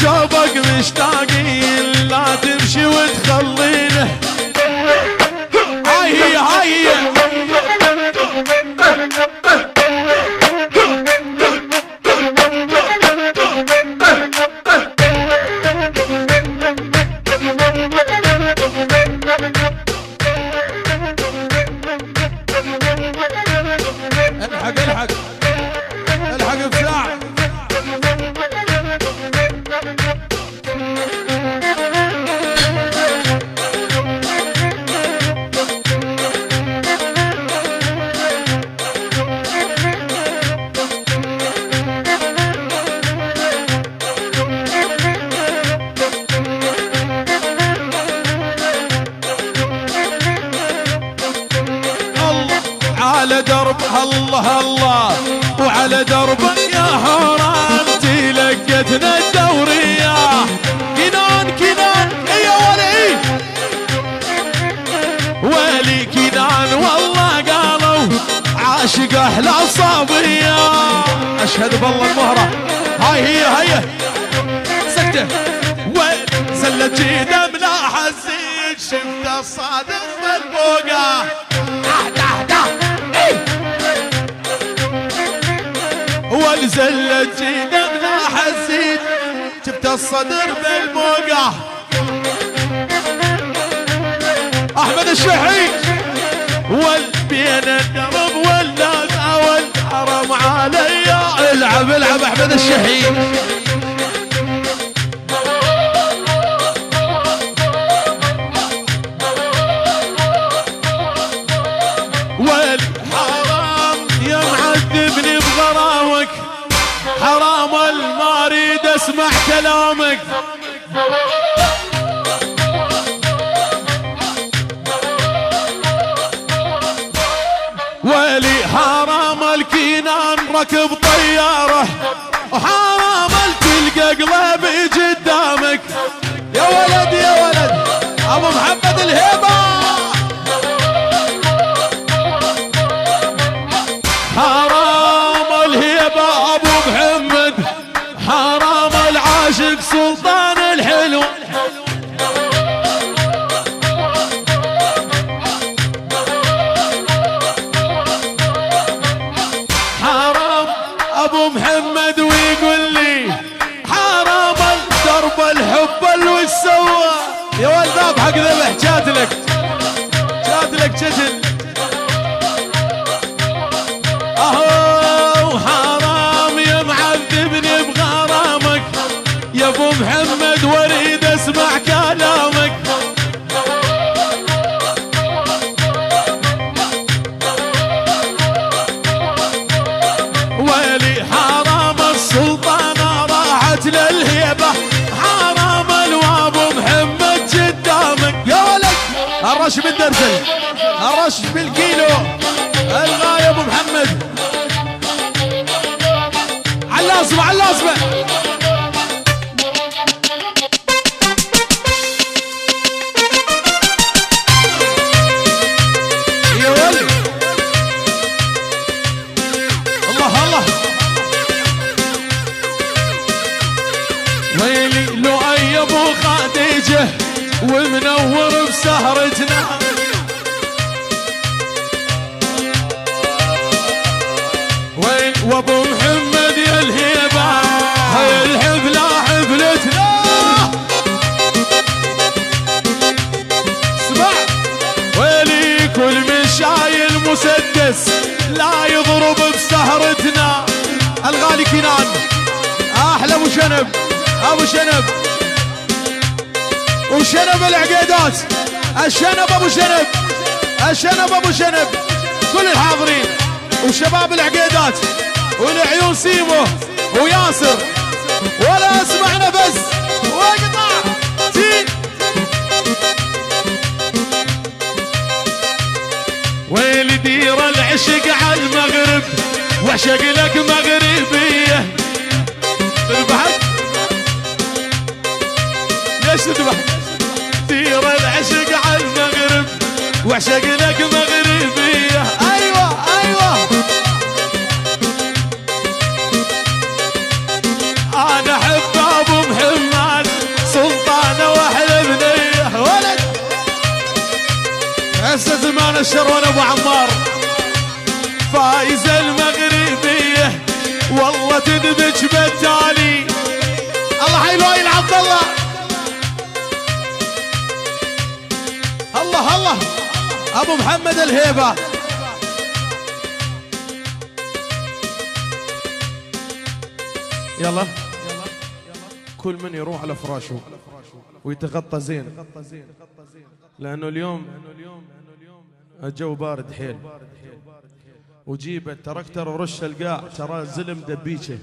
شوفك مشتاقين لا تمشي وتخلينا. هاي هي هاي هي الحق الحق الحق بساعة. على درب الله الله وعلى دربك يا حرامتي لقيتنا الدورية. كنان كنان يا ولي ولي كنان والله قالوا عاشق احلى صبية. اشهد بالله المهرة. هاي هي هي سكتة زلت جيده ملاح الزيد شفت الصادق بالبوقة. والزلت جيده ملاح الزيد شفت الصدر بالبوقة. احمد الشحي والبين الدرب والحرم علي. العب العب احمد الشحي. والحرام يا معذبني بغرامك حرام ما اريد اسمع كلامك. ويلي حرام الكينان ركب طياره وحرام تلقى قلبي قدامك. يا ولد يا ولد ابو محمد الهيبه. حرام الهيبه ابو محمد حرام العاشق سلطان الحلو. حرام ابو محمد ويقول لي حرام درب الحب وش سوى. يا ولد ابو حق ذبح جاتلك شجن. اهو حرام يا معذبني بغرامك يا ابو محمد واريد اسمع كلامك. ويلي حرام السلطانة راحت للهيبة حرام الوابو محمد قدامك. يا ولد الرش بالدرجل الرش بالكيلو الغاية ابو محمد. عاللاصمة عاللاصمة. يا ولد الله الله. ويلي لو اي ابو خديجة ومنور بسهرتنا. وابو محمد يا الهيبة هاي الحفلة حفلتنا. اسمع ويلي كل من شايل مسدس لا يضرب بسهرتنا. الغالي كنان احلى ابو شنب ابو شنب وشنب العقيدات. الشنب ابو شنب الشنب ابو شنب كل الحاضرين وشباب العقيدات والعيون سيمو وياسر ولا اسمع نفس واقطع تين. ويلي دير العشق على المغرب وعشق لك مغربيه. تذبح ليش تذبح؟ دير العشق على المغرب وعشق لك مغربيه. ايوه ايوه انا احب ابو محمد شرون ابو عمار. فايزة المغربية والله تدبج بالتالي. الله حي لؤي عبد الله. الله الله ابو محمد الهيبة. يلا كل من يروح على فراشه ويتغطى زين، لانه اليوم الجو بارد حيل. وجيب التركتر ورش القاع، ترى زلم دبيشه.